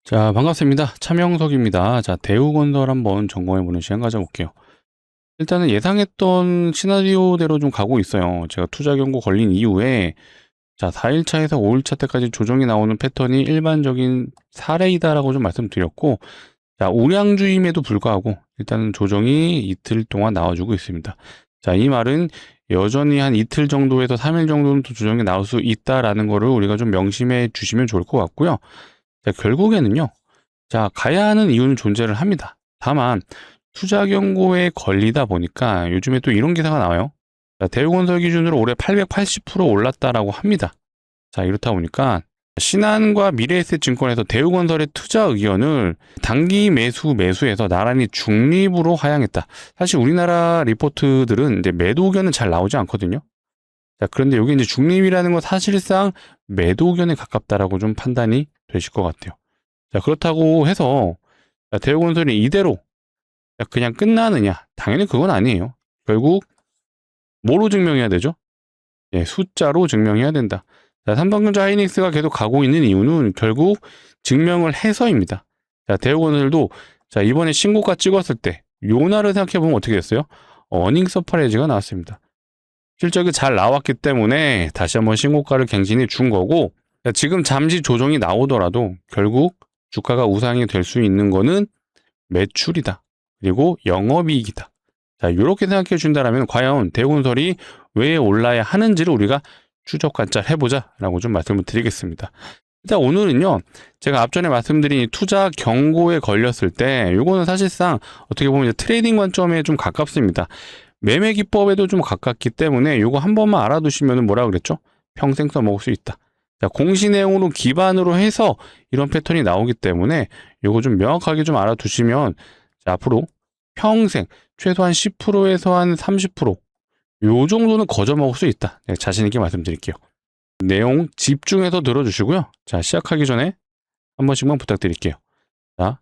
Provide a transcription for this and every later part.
자, 반갑습니다. 차명석입니다. 자, 대우건설 한번 점검해보는 시간 가져볼게요. 일단은 예상했던 시나리오대로 좀 가고 있어요. 제가 투자 경고 걸린 이후에 자, 4일차에서 5일차 때까지 조정이 나오는 패턴이 일반적인 사례이다라고 좀 말씀드렸고, 자, 우량주임에도 불구하고 일단은 조정이 이틀 동안 나와주고 있습니다. 자, 이 말은 여전히 한 이틀 정도에서 3일 정도는 또 조정이 나올 수 있다라는 거를 우리가 좀 명심해 주시면 좋을 것 같고요. 자, 결국에는요. 자, 가야 하는 이유는 존재를 합니다. 다만 투자 경고에 걸리다 보니까 요즘에 또 이런 기사가 나와요. 자, 대우건설 기준으로 올해 880% 올랐다라고 합니다. 자, 이렇다 보니까 신한과 미래에셋증권에서 대우건설의 투자 의견을 단기 매수에서 나란히 중립으로 하향했다. 사실 우리나라 리포트들은 이제 매도 의견은 잘 나오지 않거든요. 자, 그런데 여기 이제 중립이라는 건 사실상 매도 의견에 가깝다라고 좀 판단이 되실 것 같아요. 자, 그렇다고 해서 대우건설이 이대로 그냥 끝나느냐? 당연히 그건 아니에요. 결국 뭐로 증명해야 되죠? 예, 숫자로 증명해야 된다. 자, 삼성전자 하이닉스가 계속 가고 있는 이유는 결국 증명을 해서입니다. 자, 대우건설도 자, 이번에 신고가 찍었을 때 요날을 생각해보면 어떻게 됐어요? 어닝 서프라이즈가 나왔습니다. 실적이 잘 나왔기 때문에 다시 한번 신고가를 갱신해 준 거고, 자, 지금 잠시 조정이 나오더라도 결국 주가가 우상이 될 수 있는 거는 매출이다. 그리고 영업이익이다. 자, 이렇게 생각해 준다면 과연 대우건설이 왜 올라야 하는지를 우리가 추적 관찰 해보자라고 좀 말씀을 드리겠습니다. 일단 오늘은요, 제가 앞전에 말씀드린 투자 경고에 걸렸을 때, 요거는 사실상 어떻게 보면 이제 트레이딩 관점에 좀 가깝습니다. 매매 기법에도 좀 가깝기 때문에 요거 한 번만 알아두시면 뭐라 그랬죠? 평생 써먹을 수 있다. 자, 공시 내용으로 기반으로 해서 이런 패턴이 나오기 때문에 요거 좀 명확하게 좀 알아두시면 자, 앞으로 평생 최소한 10%에서 한 30%, 요 정도는 거저 먹을 수 있다. 네, 자신 있게 말씀드릴게요. 내용 집중해서 들어주시고요. 자, 시작하기 전에 한 번씩만 부탁드릴게요. 자,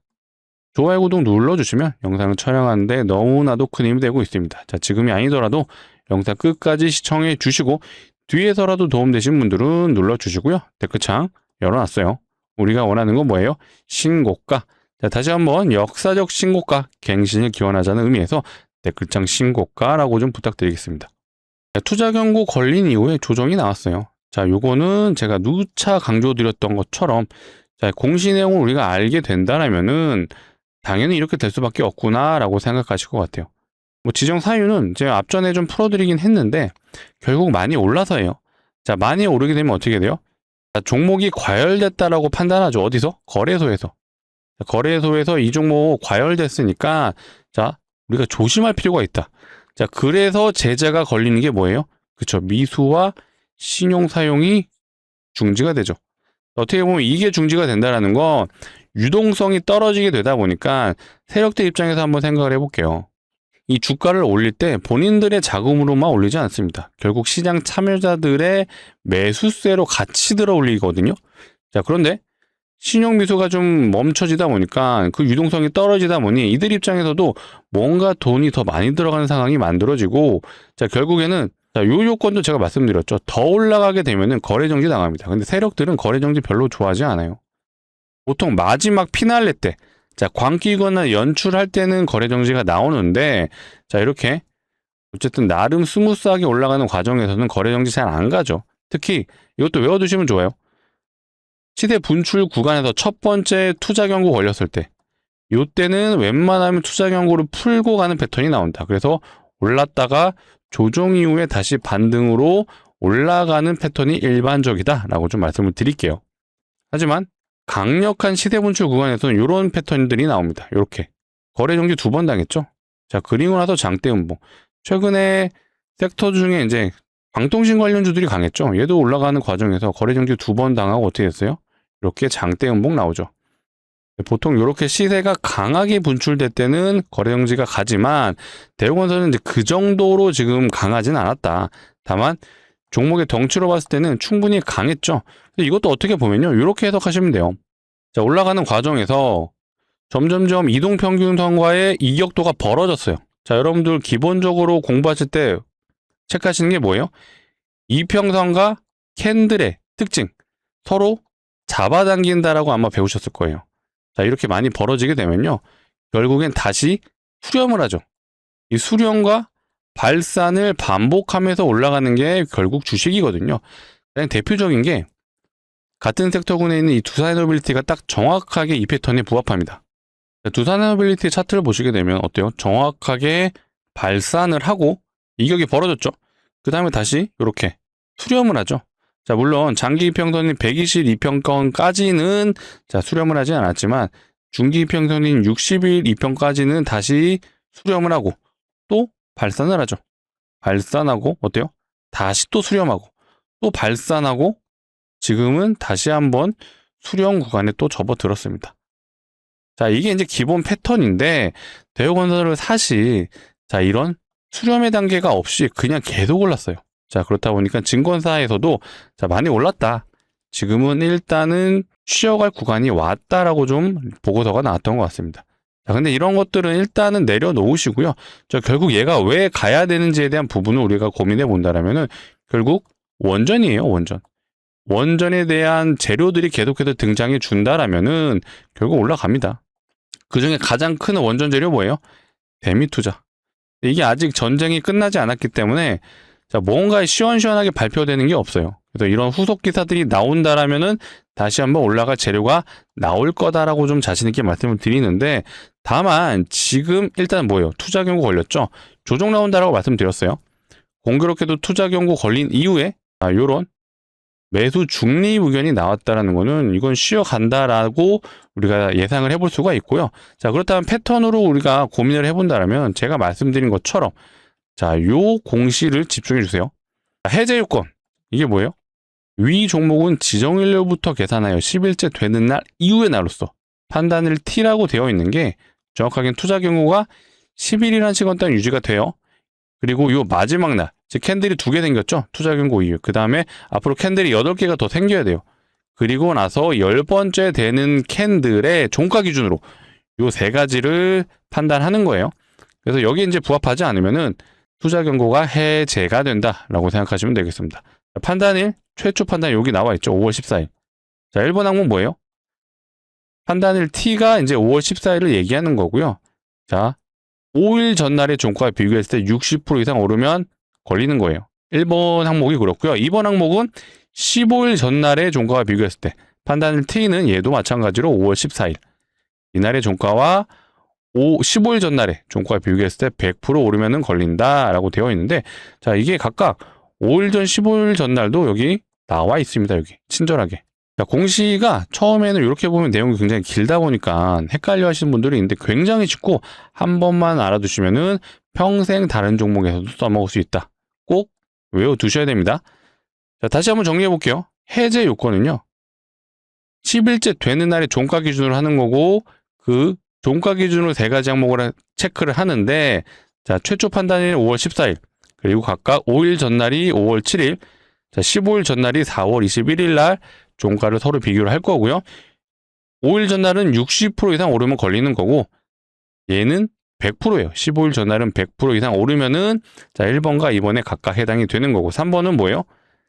좋아요, 구독 눌러주시면 영상을 촬영하는데 너무나도 큰 힘이 되고 있습니다. 자, 지금이 아니더라도 영상 끝까지 시청해 주시고 뒤에서라도 도움되신 분들은 눌러주시고요. 댓글창 열어놨어요. 우리가 원하는 건 뭐예요? 신고가. 자, 다시 한번 역사적 신고가 갱신을 기원하자는 의미에서 댓글창 신고가라고 좀 부탁드리겠습니다. 자, 투자 경고 걸린 이후에 조정이 나왔어요. 자, 요거는 제가 누차 강조드렸던 것처럼 자, 공시 내용을 우리가 알게 된다라면은 당연히 이렇게 될 수밖에 없구나라고 생각하실 것 같아요. 뭐 지정 사유는 제가 앞전에 좀 풀어드리긴 했는데 결국 많이 올라서예요. 자, 많이 오르게 되면 어떻게 돼요? 자, 종목이 과열됐다라고 판단하죠. 어디서? 거래소에서. 자, 거래소에서 이 종목 과열됐으니까 자, 우리가 조심할 필요가 있다. 자, 그래서 제재가 걸리는 게 뭐예요? 그쵸. 미수와 신용 사용이 중지가 되죠. 어떻게 보면 이게 중지가 된다라는 건 유동성이 떨어지게 되다 보니까 세력들 입장에서 한번 생각을 해볼게요. 이 주가를 올릴 때 본인들의 자금으로만 올리지 않습니다. 결국 시장 참여자들의 매수세로 같이 들어 올리거든요. 자, 그런데 신용미수가 좀 멈춰지다 보니까 그 유동성이 떨어지다 보니 이들 입장에서도 뭔가 돈이 더 많이 들어가는 상황이 만들어지고 자, 결국에는 자, 요 요건도 제가 말씀드렸죠. 더 올라가게 되면은 거래 정지 당합니다. 근데 세력들은 거래 정지 별로 좋아하지 않아요. 보통 마지막 피날레 때, 자, 광기거나 연출할 때는 거래 정지가 나오는데, 자, 이렇게, 어쨌든 나름 스무스하게 올라가는 과정에서는 거래 정지 잘 안 가죠. 특히, 이것도 외워두시면 좋아요. 시세 분출 구간에서 첫 번째 투자 경고 걸렸을 때, 요때는 웬만하면 투자 경고를 풀고 가는 패턴이 나온다. 그래서 올랐다가 조정 이후에 다시 반등으로 올라가는 패턴이 일반적이다라고 좀 말씀을 드릴게요. 하지만 강력한 시세 분출 구간에서는 이런 패턴들이 나옵니다. 이렇게 거래 정지 2번 당했죠. 자, 그리고 나서 장대 음봉. 최근에 섹터 중에 이제 방통신 관련주들이 강했죠. 얘도 올라가는 과정에서 거래 정지 2번 당하고 어떻게 됐어요? 이렇게 장대 음봉 나오죠. 보통 이렇게 시세가 강하게 분출될 때는 거래 정지가 가지만 대우건설은 이제 그 정도로 지금 강하진 않았다. 다만 종목의 덩치로 봤을 때는 충분히 강했죠. 근데 이것도 어떻게 보면요, 이렇게 해석하시면 돼요. 자, 올라가는 과정에서 점점점 이동평균선과의 이격도가 벌어졌어요. 자, 여러분들 기본적으로 공부하실 때 체크하시는 게 뭐예요? 이평선과 캔들의 특징, 서로 잡아당긴다라고 아마 배우셨을 거예요. 자, 이렇게 많이 벌어지게 되면요. 결국엔 다시 수렴을 하죠. 이 수렴과 발산을 반복하면서 올라가는 게 결국 주식이거든요. 그냥 대표적인 게 같은 섹터군에 있는 이 두산에너빌리티가 딱 정확하게 이 패턴에 부합합니다. 두산에너빌리티 차트를 보시게 되면 어때요? 정확하게 발산을 하고 이격이 벌어졌죠. 그 다음에 다시 이렇게 수렴을 하죠. 자, 물론 장기 이평선인 122평선까지는 자, 수렴을 하지 않았지만 중기 이평선인 60일 이평까지는 다시 수렴을 하고 또 발산을 하죠. 발산하고 어때요? 다시 또 수렴하고 또 발산하고 지금은 다시 한번 수렴 구간에 또 접어들었습니다. 자, 이게 이제 기본 패턴인데 대우건설은 사실 자, 이런 수렴의 단계가 없이 그냥 계속 올랐어요. 자, 그렇다 보니까 증권사에서도 자, 많이 올랐다. 지금은 일단은 쉬어갈 구간이 왔다라고 좀 보고서가 나왔던 것 같습니다. 자, 근데 이런 것들은 일단은 내려놓으시고요. 자, 결국 얘가 왜 가야 되는지에 대한 부분을 우리가 고민해 본다라면은 결국 원전이에요, 원전. 원전에 대한 재료들이 계속해서 등장해 준다라면은 결국 올라갑니다. 그 중에 가장 큰 원전 재료 뭐예요? 대미 투자. 이게 아직 전쟁이 끝나지 않았기 때문에 자, 뭔가 시원시원하게 발표되는 게 없어요. 그래서 이런 후속 기사들이 나온다라면은 다시 한번 올라갈 재료가 나올 거다라고 좀 자신 있게 말씀을 드리는데 다만 지금 일단 뭐예요? 투자 경고 걸렸죠? 조정 나온다라고 말씀드렸어요. 공교롭게도 투자 경고 걸린 이후에 요런 매수 중립 의견이 나왔다라는 거는 이건 쉬어간다라고 우리가 예상을 해볼 수가 있고요. 자, 그렇다면 패턴으로 우리가 고민을 해본다면 제가 말씀드린 것처럼 자, 요 공시를 집중해 주세요. 해제 요건 이게 뭐예요? 위 종목은 지정일로부터 계산하여 10일째 되는 날 이후의 날로서 판단을 T라고 되어 있는 게 정확하게 투자 경고가 10일이라는 시간 동안 유지가 돼요. 그리고 요 마지막 날, 즉 캔들이 2개 생겼죠? 투자 경고 이후. 그 다음에 앞으로 캔들이 8개가 더 생겨야 돼요. 그리고 나서 10번째 되는 캔들의 종가 기준으로 요 3가지를 판단하는 거예요. 그래서 여기 이제 부합하지 않으면은 투자 경고가 해제가 된다라고 생각하시면 되겠습니다. 판단일, 최초 판단 여기 나와 있죠. 5월 14일. 자, 1번 항목 뭐예요? 판단일 T가 이제 5월 14일을 얘기하는 거고요. 자, 5일 전날의 종가와 비교했을 때 60% 이상 오르면 걸리는 거예요. 1번 항목이 그렇고요. 2번 항목은 15일 전날의 종가와 비교했을 때 판단일 T는 얘도 마찬가지로 5월 14일. 이날의 종가와 15일 전날에 종가와 비교했을 때 100% 오르면은 걸린다라고 되어 있는데 자, 이게 각각 5일 전, 15일 전날도 여기 나와 있습니다. 여기 친절하게. 자, 공시가 처음에는 이렇게 보면 내용이 굉장히 길다 보니까 헷갈려 하시는 분들이 있는데 굉장히 쉽고 한 번만 알아두시면은 평생 다른 종목에서도 써먹을 수 있다. 꼭 외워두셔야 됩니다. 자, 다시 한번 정리해 볼게요. 해제 요건은요. 10일째 되는 날에 종가 기준으로 하는 거고 그 종가 기준으로 3가지 항목을 체크를 하는데 자, 최초 판단일 5월 14일 그리고 각각 5일 전날이 5월 7일 자, 15일 전날이 4월 21일 날 종가를 서로 비교를 할 거고요. 5일 전날은 60% 이상 오르면 걸리는 거고 얘는 100%예요. 15일 전날은 100% 이상 오르면은 자, 1번과 2번에 각각 해당이 되는 거고 3번은 뭐예요?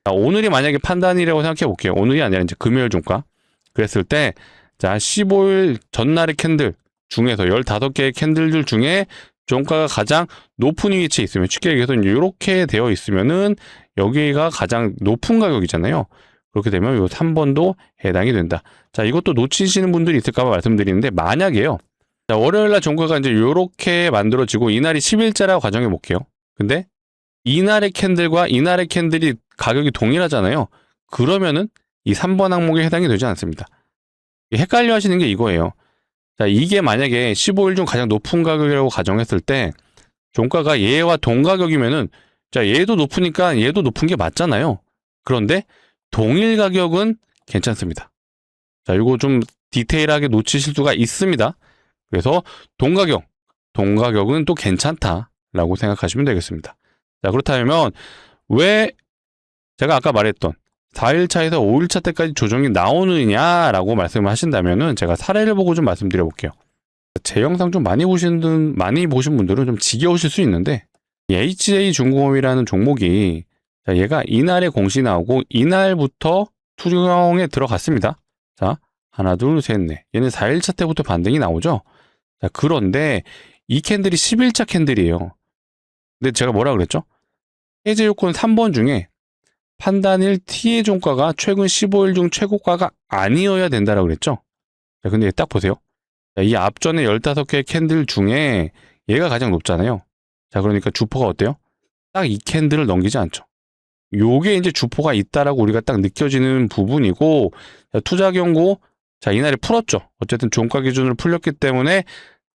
자, 오늘이 만약에 판단이라고 생각해 볼게요. 오늘이 아니라 이제 금요일 종가. 그랬을 때 자, 15일 전날의 캔들 중에서 15개의 캔들들 중에 종가가 가장 높은 위치에 있으면 쉽게 얘기해서 이렇게 되어 있으면은 여기가 가장 높은 가격이잖아요. 그렇게 되면 요 3번도 해당이 된다. 자, 이것도 놓치시는 분들이 있을까봐 말씀드리는데 만약에요. 자, 월요일날 종가가 이제 요렇게 만들어지고 이날이 10일째라고 가정해 볼게요. 근데 이날의 캔들과 이날의 캔들이 가격이 동일하잖아요. 그러면은 이 3번 항목에 해당이 되지 않습니다. 헷갈려 하시는 게 이거예요. 자, 이게 만약에 15일 중 가장 높은 가격이라고 가정했을 때 종가가 얘와 동가격이면은 자, 얘도 높으니까 얘도 높은 게 맞잖아요. 그런데 동일 가격은 괜찮습니다. 자, 이거 좀 디테일하게 놓치실 수가 있습니다. 그래서 동가격은 또 괜찮다라고 생각하시면 되겠습니다. 자, 그렇다면 왜 제가 아까 말했던 4일차에서 5일차 때까지 조정이 나오느냐라고 말씀을 하신다면은 제가 사례를 보고 좀 말씀드려 볼게요. 제 영상 좀 많이 보신 분들은 좀 지겨우실 수 있는데 이 HJ중공업이라는 종목이 자, 얘가 이날에 공시 나오고 이날부터 투영에 들어갔습니다. 자, 하나, 둘, 셋, 넷. 얘는 4일차 때부터 반등이 나오죠? 자, 그런데 이 캔들이 11차 캔들이에요. 근데 제가 뭐라 그랬죠? 해제 요건 3번 중에 판단일 T의 종가가 최근 15일 중 최고가가 아니어야 된다라고 그랬죠? 자, 근데 딱 보세요. 자, 이 앞전에 15개의 캔들 중에 얘가 가장 높잖아요. 자, 그러니까 주포가 어때요? 딱 이 캔들을 넘기지 않죠. 요게 이제 주포가 있다라고 우리가 딱 느껴지는 부분이고, 자, 투자 경고, 자, 이날에 풀었죠. 어쨌든 종가 기준으로 풀렸기 때문에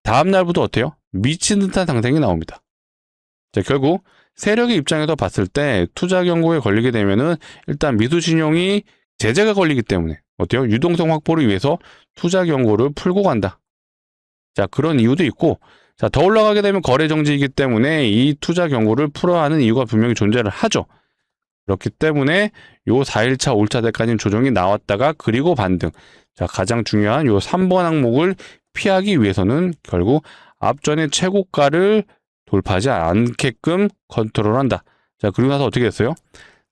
다음 날부터 어때요? 미친 듯한 상승이 나옵니다. 자, 결국 세력의 입장에서 봤을 때 투자 경고에 걸리게 되면은 일단 미수신용이 제재가 걸리기 때문에 어때요? 유동성 확보를 위해서 투자 경고를 풀고 간다. 자, 그런 이유도 있고, 자, 더 올라가게 되면 거래 정지이기 때문에 이 투자 경고를 풀어야 하는 이유가 분명히 존재를 하죠. 그렇기 때문에 요 4일차, 5일차 때까지는 조정이 나왔다가 그리고 반등. 자, 가장 중요한 요 3번 항목을 피하기 위해서는 결국 앞전의 최고가를 돌파하지 않게끔 컨트롤한다. 자, 그리고 나서 어떻게 했어요?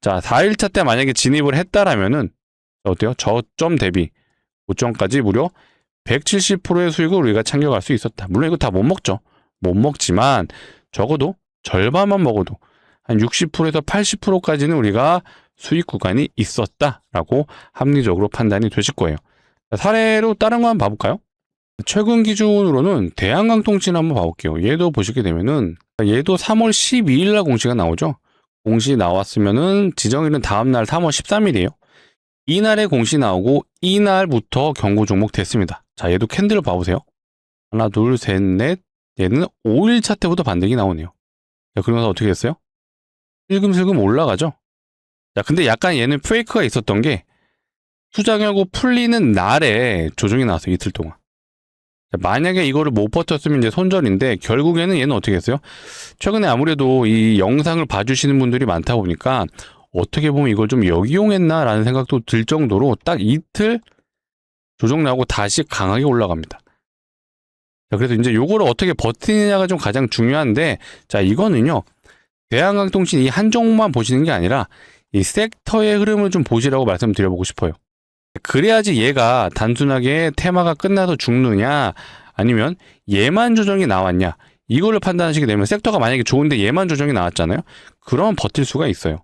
자, 4일차 때 만약에 진입을 했다라면은 어때요? 저점 대비 고점까지 무려 170%의 수익을 우리가 챙겨갈 수 있었다. 물론 이거 다 못 먹죠. 못 먹지만 적어도 절반만 먹어도 한 60%에서 80%까지는 우리가 수익 구간이 있었다라고 합리적으로 판단이 되실 거예요. 사례로 다른 거 한번 봐볼까요? 최근 기준으로는 대한강통신 한번 봐볼게요. 얘도 보시게 되면은 얘도 3월 12일 날 공시가 나오죠. 공시 나왔으면은 지정일은 다음날 3월 13일이에요. 이날에 공시 나오고 이날부터 경고 종목 됐습니다. 자, 얘도 캔들을 봐보세요. 하나, 둘, 셋, 넷. 얘는 5일차 때부터 반등이 나오네요. 자, 그러면서 어떻게 됐어요? 슬금슬금 올라가죠. 자, 근데 약간 얘는 페이크가 있었던 게 투자 경고 풀리는 날에 조정이 나왔어요. 이틀 동안. 자, 만약에 이거를 못 버텼으면 이제 손절인데 결국에는 얘는 어떻게 했어요? 최근에 아무래도 이 영상을 봐주시는 분들이 많다 보니까 어떻게 보면 이걸 좀 역이용했나라는 생각도 들 정도로 딱 이틀 조정 나오고 다시 강하게 올라갑니다. 자, 그래서 이제 요거를 어떻게 버티느냐가 좀 가장 중요한데, 자, 이거는요, 대한강통신 이 한 종목만 보시는 게 아니라 이 섹터의 흐름을 좀 보시라고 말씀드려보고 싶어요. 그래야지 얘가 단순하게 테마가 끝나서 죽느냐, 아니면 얘만 조정이 나왔냐, 이거를 판단하시게 되면 섹터가 만약에 좋은데 얘만 조정이 나왔잖아요. 그러면 버틸 수가 있어요.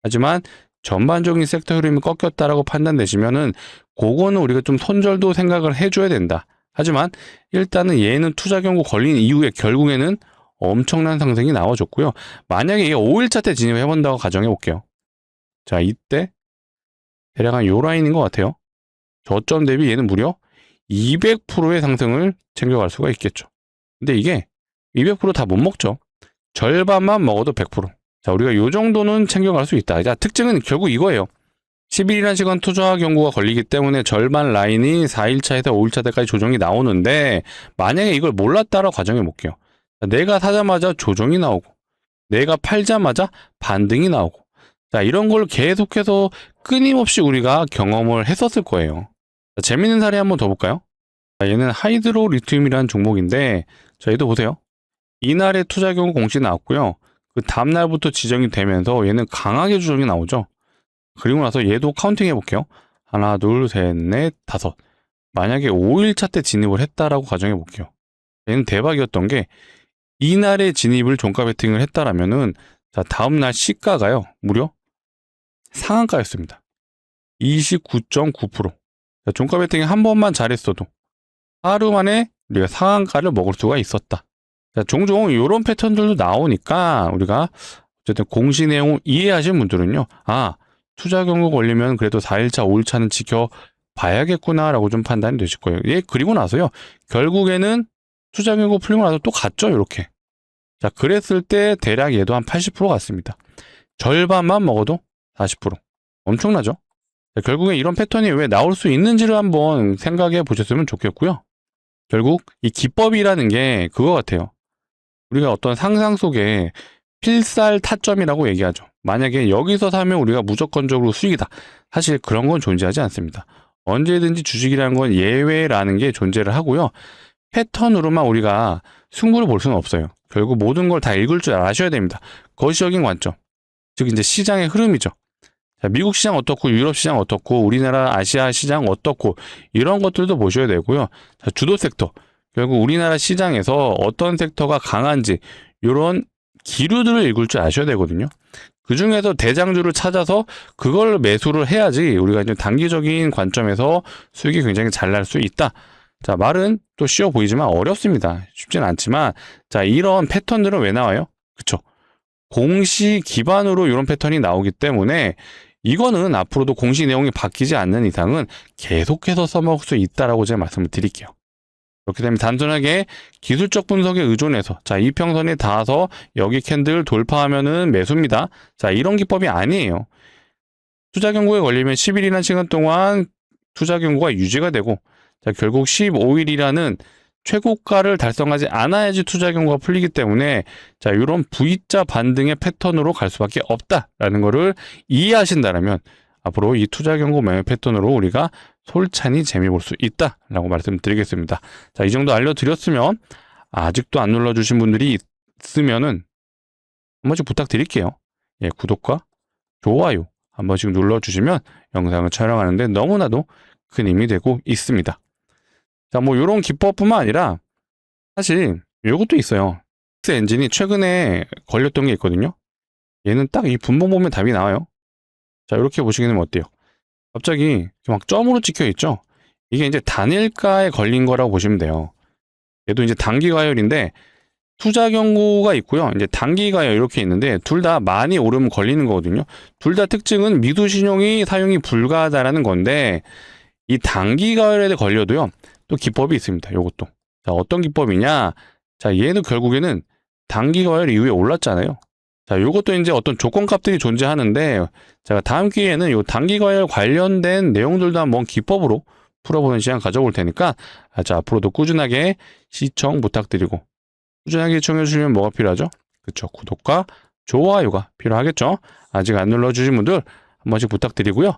하지만 전반적인 섹터 흐름이 꺾였다라고 판단되시면은 그거는 우리가 좀 손절도 생각을 해줘야 된다. 하지만 일단은 얘는 투자 경고 걸린 이후에 결국에는 엄청난 상승이 나와줬고요. 만약에 이게 5일차 때 진입해본다고 가정해 볼게요. 자, 이때 대략 한 요 라인인 것 같아요. 저점 대비 얘는 무려 200%의 상승을 챙겨갈 수가 있겠죠. 근데 이게 200% 다 못 먹죠. 절반만 먹어도 100%. 자, 우리가 요 정도는 챙겨갈 수 있다. 자, 특징은 결국 이거예요. 10일이라는 시간 투자 경고가 걸리기 때문에 절반 라인이 4일차에서 5일차 때까지 조정이 나오는데 만약에 이걸 몰랐다라고 가정해 볼게요. 내가 사자마자 조정이 나오고 내가 팔자마자 반등이 나오고 자, 이런 걸 계속해서 끊임없이 우리가 경험을 했었을 거예요. 자, 재밌는 사례 한번 더 볼까요? 자, 얘는 하이드로 리튬이라는 종목인데 자, 얘도 보세요. 이날에 투자 경고 공시 나왔고요. 그 다음날부터 지정이 되면서 얘는 강하게 조정이 나오죠. 그리고 나서 얘도 카운팅 해볼게요. 하나, 둘, 셋, 넷, 다섯. 만약에 5일차 때 진입을 했다라고 가정해볼게요. 얘는 대박이었던 게 이날에 진입을 종가 베팅을 했다라면은 자, 다음날 시가가요. 무려 상한가였습니다. 29.9%. 자, 종가 베팅이 한 번만 잘했어도 하루 만에 우리가 상한가를 먹을 수가 있었다. 자, 종종 이런 패턴들도 나오니까 우리가 어쨌든 공시 내용을 이해하신 분들은요. 아, 투자 경고 걸리면 그래도 4일차, 5일차는 지켜봐야겠구나라고 좀 판단이 되실 거예요. 예, 그리고 나서요. 결국에는 투자 경고 풀리고 나서 또 갔죠, 이렇게. 자, 그랬을 때 대략 얘도 한 80% 갔습니다. 절반만 먹어도 40%. 엄청나죠? 자, 결국에 이런 패턴이 왜 나올 수 있는지를 한번 생각해 보셨으면 좋겠고요. 결국 이 기법이라는 게 그거 같아요. 우리가 어떤 상상 속에 필살 타점이라고 얘기하죠. 만약에 여기서 사면 우리가 무조건적으로 수익이다. 사실 그런 건 존재하지 않습니다. 언제든지 주식이라는 건 예외라는 게 존재를 하고요. 패턴으로만 우리가 승부를 볼 수는 없어요. 결국 모든 걸 다 읽을 줄 아셔야 됩니다. 거시적인 관점. 즉 이제 시장의 흐름이죠. 자, 미국 시장 어떻고, 유럽 시장 어떻고, 우리나라 아시아 시장 어떻고, 이런 것들도 보셔야 되고요. 자, 주도 섹터. 결국 우리나라 시장에서 어떤 섹터가 강한지, 이런 기류들을 읽을 줄 아셔야 되거든요. 그 중에서 대장주를 찾아서 그걸 매수를 해야지 우리가 이제 단기적인 관점에서 수익이 굉장히 잘 날 수 있다. 자, 말은 또 쉬워 보이지만 어렵습니다. 쉽지는 않지만, 자, 이런 패턴들은 왜 나와요? 그쵸? 공시 기반으로 이런 패턴이 나오기 때문에 이거는 앞으로도 공시 내용이 바뀌지 않는 이상은 계속해서 써먹을 수 있다라고 제가 말씀을 드릴게요. 그렇기 때문에 단순하게 기술적 분석에 의존해서 자, 이평선에 닿아서 여기 캔들 돌파하면은 매수입니다. 자, 이런 기법이 아니에요. 투자 경고에 걸리면 10일이라는 시간 동안 투자 경고가 유지가 되고, 자, 결국 15일이라는 최고가를 달성하지 않아야지 투자 경고가 풀리기 때문에, 자, 이런 V자 반등의 패턴으로 갈 수밖에 없다라는 거를 이해하신다면 앞으로 이 투자 경고 매매 패턴으로 우리가 솔찬히 재미 볼 수 있다라고 말씀드리겠습니다. 자, 이 정도 알려드렸으면 아직도 안 눌러주신 분들이 있으면은 한 번씩 부탁드릴게요. 예, 구독과 좋아요 한 번씩 눌러주시면 영상을 촬영하는데 너무나도 큰 힘이 되고 있습니다. 자, 뭐 이런 기법뿐만 아니라 사실 이것도 있어요. X 엔진이 최근에 걸렸던 게 있거든요. 얘는 딱 이 분봉 보면 답이 나와요. 자, 이렇게 보시기는 어때요? 갑자기 막 점으로 찍혀 있죠? 이게 이제 단일가에 걸린 거라고 보시면 돼요. 얘도 이제 단기 가열인데 투자 경고가 있고요. 이제 단기 가열 이렇게 있는데 둘 다 많이 오르면 걸리는 거거든요. 둘 다 특징은 미수 신용이 사용이 불가하다라는 건데 이 단기 가열에 걸려도요. 또 기법이 있습니다. 요것도. 자, 어떤 기법이냐? 자, 얘는 결국에는 단기 가열 이후에 올랐잖아요. 자, 요것도 이제 어떤 조건값들이 존재하는데 제가 다음 기회에는 요 단기 과열 관련된 내용들도 한번 기법으로 풀어보는 시간 가져볼 테니까 자, 앞으로도 꾸준하게 시청 부탁드리고 꾸준하게 시청해 주시면 뭐가 필요하죠? 그쵸, 구독과 좋아요가 필요하겠죠? 아직 안 눌러주신 분들 한 번씩 부탁드리고요.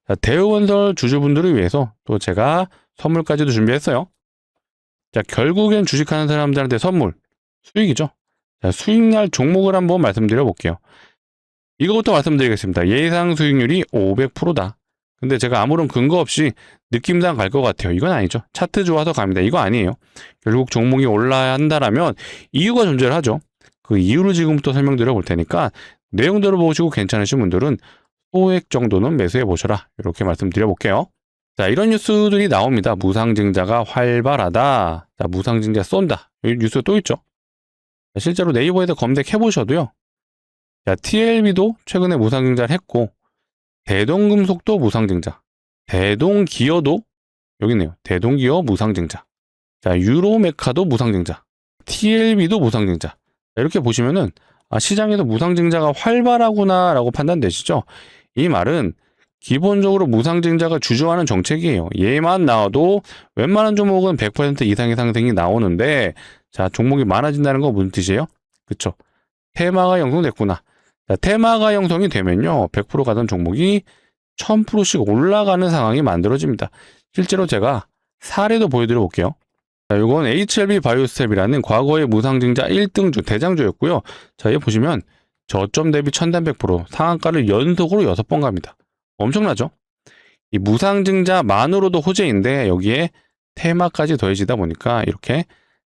자, 대우건설 주주분들을 위해서 또 제가 선물까지도 준비했어요. 자, 결국엔 주식하는 사람들한테 선물, 수익이죠. 자, 수익날 종목을 한번 말씀드려 볼게요. 이거부터 말씀드리겠습니다. 예상 수익률이 500%다. 근데 제가 아무런 근거 없이 느낌상 갈 것 같아요. 이건 아니죠. 차트 좋아서 갑니다. 이거 아니에요. 결국 종목이 올라야 한다라면 이유가 존재를 하죠. 그 이유를 지금부터 설명드려 볼 테니까 내용들을 보시고 괜찮으신 분들은 소액 정도는 매수해 보셔라. 이렇게 말씀드려 볼게요. 자, 이런 뉴스들이 나옵니다. 무상증자가 활발하다. 자, 무상증자 쏜다. 이 뉴스 또 있죠. 실제로 네이버에서 검색해 보셔도요. 자, TLB도 최근에 무상증자를 했고, 대동금속도 무상증자, 대동기어도 여기 있네요. 대동기어 무상증자. 자, 유로메카도 무상증자, TLB도 무상증자. 이렇게 보시면은 시장에서 무상증자가 활발하구나라고 판단되시죠? 이 말은 기본적으로 무상증자가 주저하는 정책이에요. 얘만 나와도 웬만한 종목은 100% 이상의 상승이 나오는데, 자, 종목이 많아진다는 거 무슨 뜻이에요? 그쵸? 테마가 형성됐구나. 자, 테마가 형성이 되면요, 100% 가던 종목이 1000%씩 올라가는 상황이 만들어집니다. 실제로 제가 사례도 보여드려 볼게요. 자, 이건 HLB 바이오스텝이라는 과거의 무상증자 1등주, 대장주였고요. 자, 여기 보시면 저점 대비 1300% 상한가를 연속으로 6번 갑니다. 엄청나죠? 이 무상증자만으로도 호재인데 여기에 테마까지 더해지다 보니까 이렇게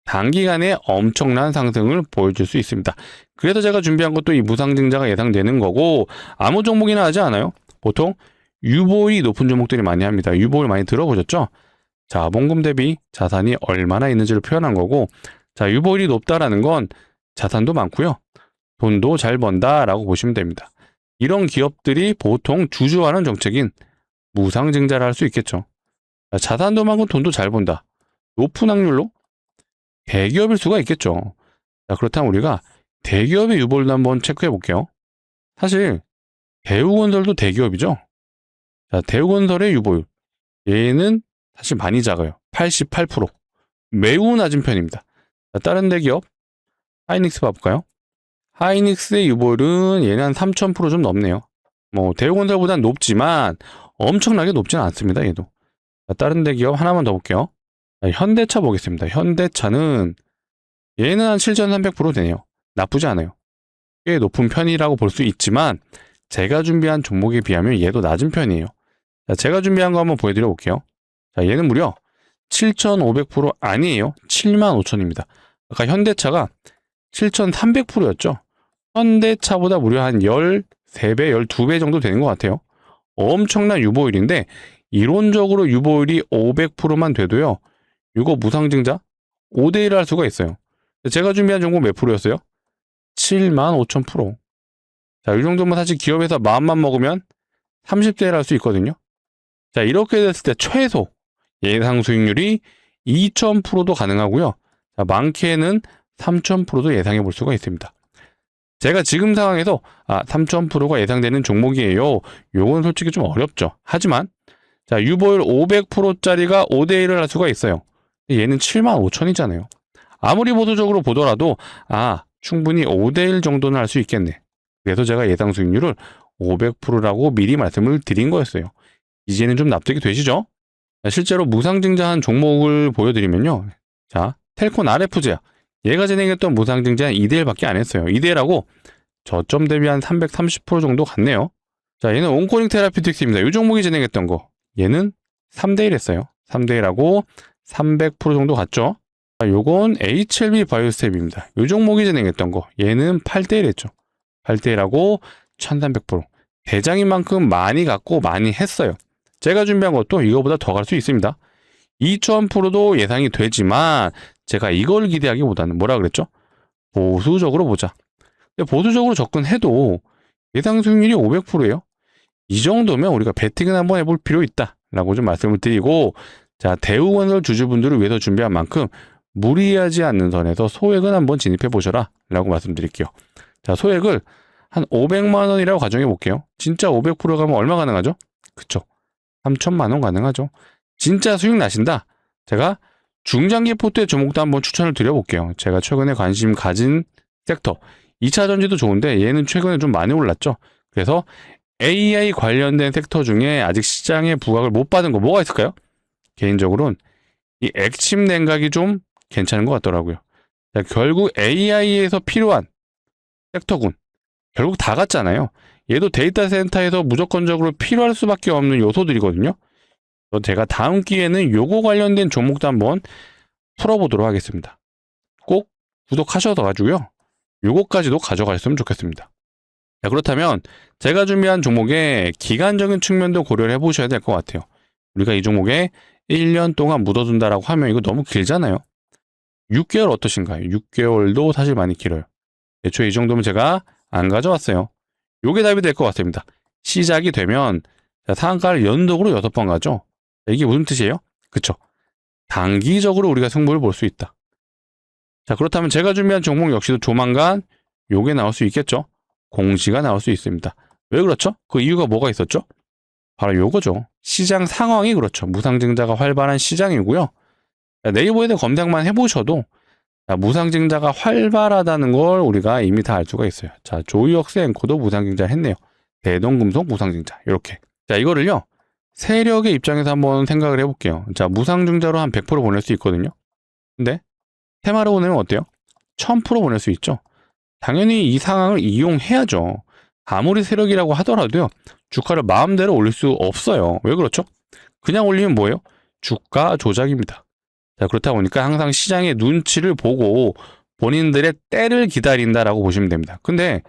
단기간에 엄청난 상승을 보여줄 수 있습니다. 그래서 제가 준비한 것도 이 무상증자가 예상되는 거고 아무 종목이나 하지 않아요. 보통 유보율이 높은 종목들이 많이 합니다. 유보율 많이 들어보셨죠? 자본금 대비 자산이 얼마나 있는지를 표현한 거고, 자, 유보율이 높다라는 건 자산도 많고요. 돈도 잘 번다라고 보시면 됩니다. 이런 기업들이 보통 주주하는 정책인 무상증자를 할 수 있겠죠. 자, 자산도 많고 돈도 잘 번다. 높은 확률로 대기업일 수가 있겠죠. 자, 그렇다면 우리가 대기업의 유보율도 한번 체크해 볼게요. 사실 대우건설도 대기업이죠. 자, 대우건설의 유보율. 얘는 사실 많이 작아요. 88%. 매우 낮은 편입니다. 자, 다른 대기업 하이닉스 봐볼까요? 하이닉스의 유보율은 얘는 한 3000% 좀 넘네요. 뭐 대우건설보다는 높지만 엄청나게 높지는 않습니다. 얘도. 자, 다른 대기업 하나만 더 볼게요. 자, 현대차 보겠습니다. 현대차는 얘는 한 7300% 되네요. 나쁘지 않아요. 꽤 높은 편이라고 볼 수 있지만 제가 준비한 종목에 비하면 얘도 낮은 편이에요. 자, 제가 준비한 거 한번 보여드려 볼게요. 자, 얘는 무려 7,500% 아니에요. 75,000입니다. 아까 현대차가 7,300%였죠. 현대차보다 무려 한 13배, 12배 정도 되는 것 같아요. 엄청난 유보율인데 이론적으로 유보율이 500%만 돼도요. 이거 무상증자 5대1을 할 수가 있어요. 제가 준비한 종목 몇 프로였어요? 75,000%. 자, 이 정도면 사실 기업에서 마음만 먹으면 30대1을 할 수 있거든요. 자, 이렇게 됐을 때 최소 예상 수익률이 2,000%도 가능하고요. 자, 많게는 3,000%도 예상해 볼 수가 있습니다. 제가 지금 상황에서 3,000%가 예상되는 종목이에요. 요건 솔직히 좀 어렵죠. 하지만 자, 유보율 500%짜리가 5대1을 할 수가 있어요. 얘는 75,000이잖아요. 아무리 보수적으로 보더라도 충분히 5대1 정도는 할 수 있겠네. 그래서 제가 예상 수익률을 500%라고 미리 말씀을 드린 거였어요. 이제는 좀 납득이 되시죠? 실제로 무상증자한 종목을 보여드리면요. 자, 텔콘 RF제약. 얘가 진행했던 무상증자는 2대1밖에 안 했어요. 2대1하고 저점 대비 한 330% 정도 갔네요. 자, 얘는 온코닉 테라피틱스입니다. 이 종목이 진행했던 거. 얘는 3대1 했어요. 3대1하고 300% 정도 갔죠. 자, 요건 HLB 바이오스텝입니다. 이 종목이 진행했던 거. 얘는 8대1 했죠. 8대1하고 1300%. 대장인 만큼 많이 갔고 많이 했어요. 제가 준비한 것도 이거보다 더 갈 수 있습니다. 2000%도 예상이 되지만 제가 이걸 기대하기보다는 뭐라 그랬죠? 보수적으로 보자. 근데 보수적으로 접근해도 예상 수익률이 500%예요. 이 정도면 우리가 베팅은 한번 해볼 필요 있다라고 좀 말씀을 드리고, 자, 대우건설 주주분들을 위해서 준비한 만큼 무리하지 않는 선에서 소액은 한번 진입해 보셔라 라고 말씀드릴게요. 자, 소액을 한 500만 원이라고 가정해 볼게요. 진짜 500% 가면 얼마 가능하죠? 그쵸? 3천만 원 가능하죠. 진짜 수익 나신다. 제가 중장기 포트의 종목도 한번 추천을 드려볼게요. 제가 최근에 관심 가진 섹터 2차 전지도 좋은데 얘는 최근에 좀 많이 올랐죠. 그래서 AI 관련된 섹터 중에 아직 시장의 부각을 못 받은 거 뭐가 있을까요? 개인적으로는 이 액침 냉각이 좀 괜찮은 것 같더라고요. 자, 결국 AI에서 필요한 섹터군 결국 다 같잖아요. 얘도 데이터 센터에서 무조건적으로 필요할 수밖에 없는 요소들이거든요. 제가 다음 기회에는 요거 관련된 종목도 한번 풀어보도록 하겠습니다. 꼭 구독하셔서 가지고요. 요거까지도 가져가셨으면 좋겠습니다. 자, 그렇다면 제가 준비한 종목의 기간적인 측면도 고려를 해보셔야 될 것 같아요. 우리가 이 종목에 1년 동안 묻어둔다라고 하면 이거 너무 길잖아요. 6개월 어떠신가요? 6개월도 사실 많이 길어요. 애초에 이 정도면 제가 안 가져왔어요. 요게 답이 될 것 같습니다. 시작이 되면 상한가를 연속으로 6번 가죠. 이게 무슨 뜻이에요? 그쵸? 단기적으로 우리가 승부를 볼 수 있다. 자, 그렇다면 제가 준비한 종목 역시도 조만간 요게 나올 수 있겠죠? 공시가 나올 수 있습니다. 왜 그렇죠? 그 이유가 뭐가 있었죠? 바로 요거죠. 시장 상황이 그렇죠. 무상증자가 활발한 시장이고요. 네이버에 대해 검색만 해보셔도 무상증자가 활발하다는 걸 우리가 이미 다 알 수가 있어요. 자, 조이억스 앵코도 무상증자 했네요. 대동금속 무상증자 이렇게. 자, 이거를요. 세력의 입장에서 한번 생각을 해볼게요. 자, 무상증자로 한 100% 보낼 수 있거든요. 근데 테마로 보내면 어때요? 1000% 보낼 수 있죠. 당연히 이 상황을 이용해야죠. 아무리 세력이라고 하더라도요. 주가를 마음대로 올릴 수 없어요. 왜 그렇죠? 그냥 올리면 뭐예요? 주가 조작입니다. 자, 그렇다 보니까 항상 시장의 눈치를 보고 본인들의 때를 기다린다라고 보시면 됩니다. 근데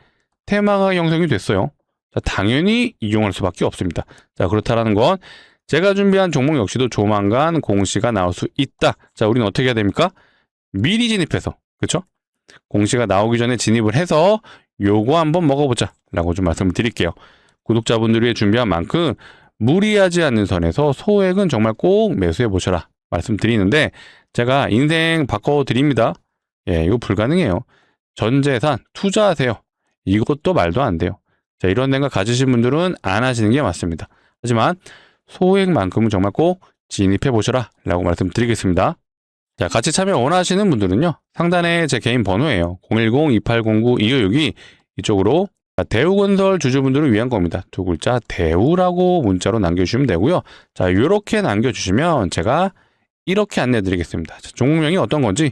테마가 형성이 됐어요. 자, 당연히 이용할 수밖에 없습니다. 자, 그렇다라는 건 제가 준비한 종목 역시도 조만간 공시가 나올 수 있다. 자, 우리는 어떻게 해야 됩니까? 미리 진입해서, 그렇죠? 공시가 나오기 전에 진입을 해서 요거 한번 먹어보자 라고 좀 말씀을 드릴게요. 구독자분들이 위해 준비한 만큼 무리하지 않는 선에서 소액은 정말 꼭 매수해 보셔라 말씀드리는데, 제가 인생 바꿔드립니다. 예, 이거 불가능해요. 전 재산 투자하세요. 이것도 말도 안 돼요. 자, 이런 생각 가지신 분들은 안 하시는 게 맞습니다. 하지만 소액만큼은 정말 꼭 진입해 보셔라 라고 말씀드리겠습니다. 자, 같이 참여 원하시는 분들은요. 상단에 제 개인 번호예요. 010-2809-2562 이쪽으로 대우건설 주주분들을 위한 겁니다. 두 글자 대우라고 문자로 남겨주시면 되고요. 자, 이렇게 남겨주시면 제가 이렇게 안내 드리겠습니다. 자, 종목명이 어떤 건지,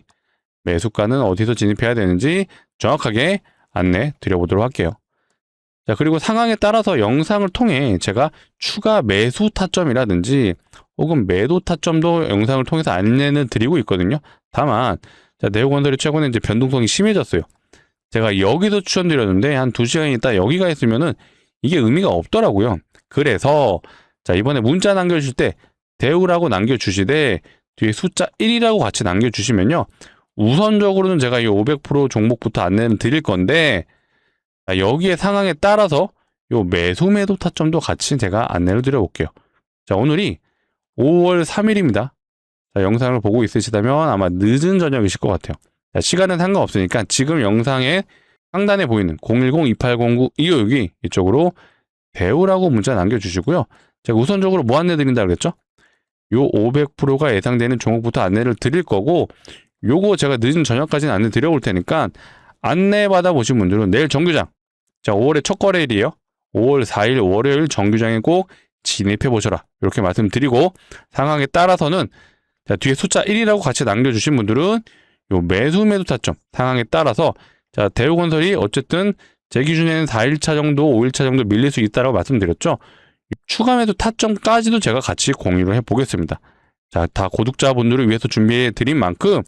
매수가는 어디서 진입해야 되는지 정확하게 안내 드려보도록 할게요. 자, 그리고 상황에 따라서 영상을 통해 제가 추가 매수 타점이라든지 혹은 매도 타점도 영상을 통해서 안내는 드리고 있거든요. 다만, 자, 대우건설이 최근에 이제 변동성이 심해졌어요. 제가 여기서 추천드렸는데 한 2시간 있다 여기가 있으면은 이게 의미가 없더라고요. 그래서 자, 이번에 문자 남겨주실 때 대우라고 남겨주시되 뒤에 숫자 1이라고 같이 남겨주시면요. 우선적으로는 제가 이 500% 종목부터 안내는 드릴 건데, 자, 여기에 상황에 따라서 요 매수 매도 타점도 같이 제가 안내를 드려볼게요. 자, 오늘이 5월 3일입니다. 자, 영상을 보고 있으시다면 아마 늦은 저녁이실 것 같아요. 자, 시간은 상관없으니까 지금 영상에 상단에 보이는 010-2809-2562 이쪽으로 대우라고 문자 남겨주시고요. 제가 우선적으로 뭐 안내 드린다고 그랬죠? 요 500%가 예상되는 종목부터 안내를 드릴 거고, 요거 제가 늦은 저녁까지는 안내 드려볼 테니까 안내 받아보신 분들은 내일 정규장, 자, 5월의 첫 거래일이에요. 5월 4일 월요일 정규장에 꼭 진입해 보셔라. 이렇게 말씀드리고, 상황에 따라서는 자, 뒤에 숫자 1이라고 같이 남겨주신 분들은 요 매수 매도 타점 상황에 따라서 자, 대우건설이 어쨌든 제 기준에는 4일차 정도 5일차 정도 밀릴 수 있다고 말씀드렸죠. 추가 매도 타점까지도 제가 같이 공유를 해보겠습니다. 자, 다 구독자분들을 위해서 준비해 드린 만큼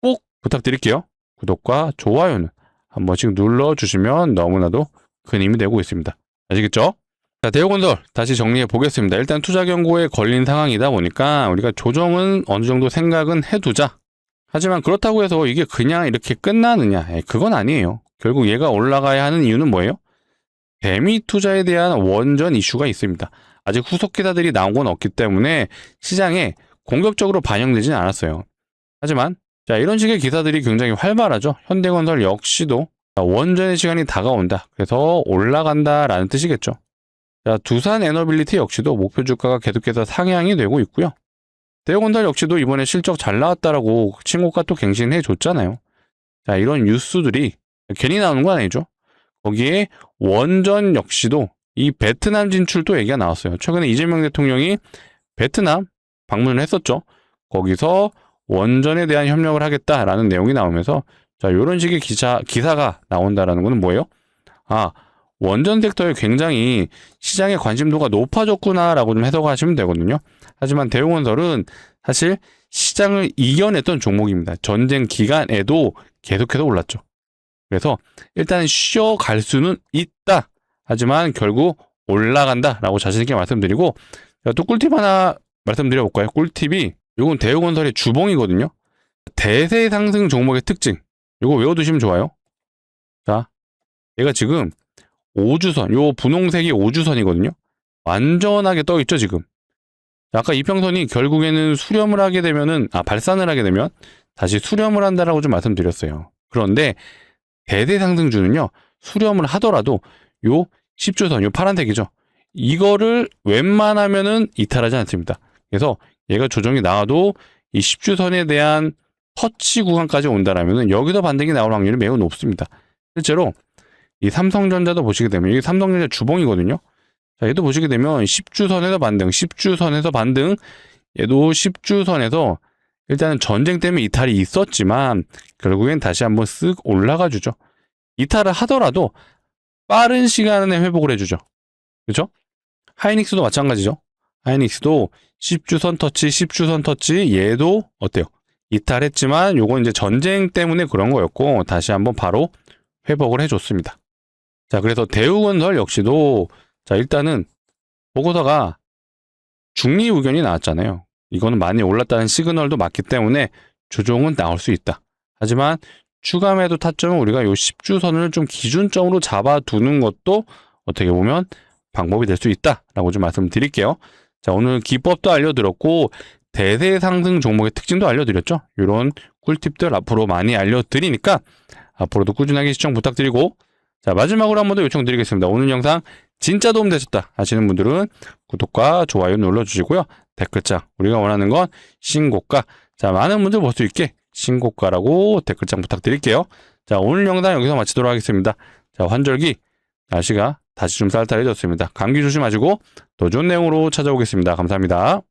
꼭 부탁드릴게요. 구독과 좋아요는 한 번씩 눌러주시면 너무나도 큰 힘이 되고 있습니다. 아시겠죠? 자, 대우건설 다시 정리해 보겠습니다. 일단 투자 경고에 걸린 상황이다 보니까 우리가 조정은 어느 정도 생각은 해두자. 하지만 그렇다고 해서 이게 그냥 이렇게 끝나느냐? 그건 아니에요. 결국 얘가 올라가야 하는 이유는 뭐예요? 개미 투자에 대한 원전 이슈가 있습니다. 아직 후속 기사들이 나온 건 없기 때문에 시장에 공격적으로 반영되지는 않았어요. 하지만 자, 이런 식의 기사들이 굉장히 활발하죠. 현대건설 역시도 원전의 시간이 다가온다. 그래서 올라간다라는 뜻이겠죠. 자, 두산 에너빌리티 역시도 목표 주가가 계속해서 상향이 되고 있고요. 대우건설 역시도 이번에 실적 잘 나왔다라고 친구가 또 갱신해 줬잖아요. 자, 이런 뉴스들이 괜히 나오는 건 아니죠. 거기에 원전 역시도 이 베트남 진출도 얘기가 나왔어요. 최근에 이재명 대통령이 베트남 방문을 했었죠. 거기서 원전에 대한 협력을 하겠다라는 내용이 나오면서 자, 이런 식의 기사가 나온다라는 것은 뭐예요? 아, 원전 섹터에 굉장히 시장의 관심도가 높아졌구나라고 좀 해석하시면 되거든요. 하지만 대우건설은 사실 시장을 이겨냈던 종목입니다. 전쟁 기간에도 계속해서 올랐죠. 그래서 일단 쉬어갈 수는 있다. 하지만 결국 올라간다라고 자신있게 말씀드리고, 또 꿀팁 하나 말씀드려볼까요? 꿀팁이 이건 대우건설의 주봉이거든요. 대세 상승 종목의 특징. 이거 외워두시면 좋아요. 자, 얘가 지금 5주선, 요 분홍색이 5주선이거든요. 완전하게 떠있죠, 지금. 아까 이평선이 결국에는 수렴을 하게 되면은, 발산을 하게 되면 다시 수렴을 한다라고 좀 말씀드렸어요. 그런데 대대 상승주는요, 수렴을 하더라도 요 10주선, 요 파란색이죠. 이거를 웬만하면은 이탈하지 않습니다. 그래서 얘가 조정이 나와도 이 10주선에 대한 터치 구간까지 온다라면은 여기서 반등이 나올 확률이 매우 높습니다. 실제로 이 삼성전자도 보시게 되면 이게 삼성전자 주봉이거든요. 자, 얘도 보시게 되면 10주선에서 반등, 10주선에서 반등, 얘도 10주선에서 일단은 전쟁 때문에 이탈이 있었지만 결국엔 다시 한번 쓱 올라가 주죠. 이탈을 하더라도 빠른 시간에 회복을 해주죠. 그렇죠? 하이닉스도 마찬가지죠. 하이닉스도 10주선 터치, 10주선 터치, 얘도 어때요? 이탈했지만 요건 이제 전쟁 때문에 그런 거였고 다시 한번 바로 회복을 해줬습니다. 자, 그래서 대우건설 역시도 자, 일단은 보고서가 중립 의견이 나왔잖아요. 이거는 많이 올랐다는 시그널도 맞기 때문에 조정은 나올 수 있다. 하지만 추가 매도 타점은 우리가 요 10주선을 좀 기준점으로 잡아두는 것도 어떻게 보면 방법이 될 수 있다라고 좀 말씀드릴게요. 자, 오늘 기법도 알려드렸고 대세 상승 종목의 특징도 알려드렸죠. 이런 꿀팁들 앞으로 많이 알려드리니까 앞으로도 꾸준하게 시청 부탁드리고, 자, 마지막으로 한 번 더 요청드리겠습니다. 오늘 영상 진짜 도움되셨다 하시는 분들은 구독과 좋아요 눌러주시고요. 댓글창, 우리가 원하는 건 신고가, 자, 많은 분들 볼 수 있게 신고가라고 댓글창 부탁드릴게요. 자, 오늘 영상 여기서 마치도록 하겠습니다. 자, 환절기 날씨가 다시 좀 쌀쌀해졌습니다. 감기 조심하시고 더 좋은 내용으로 찾아오겠습니다. 감사합니다.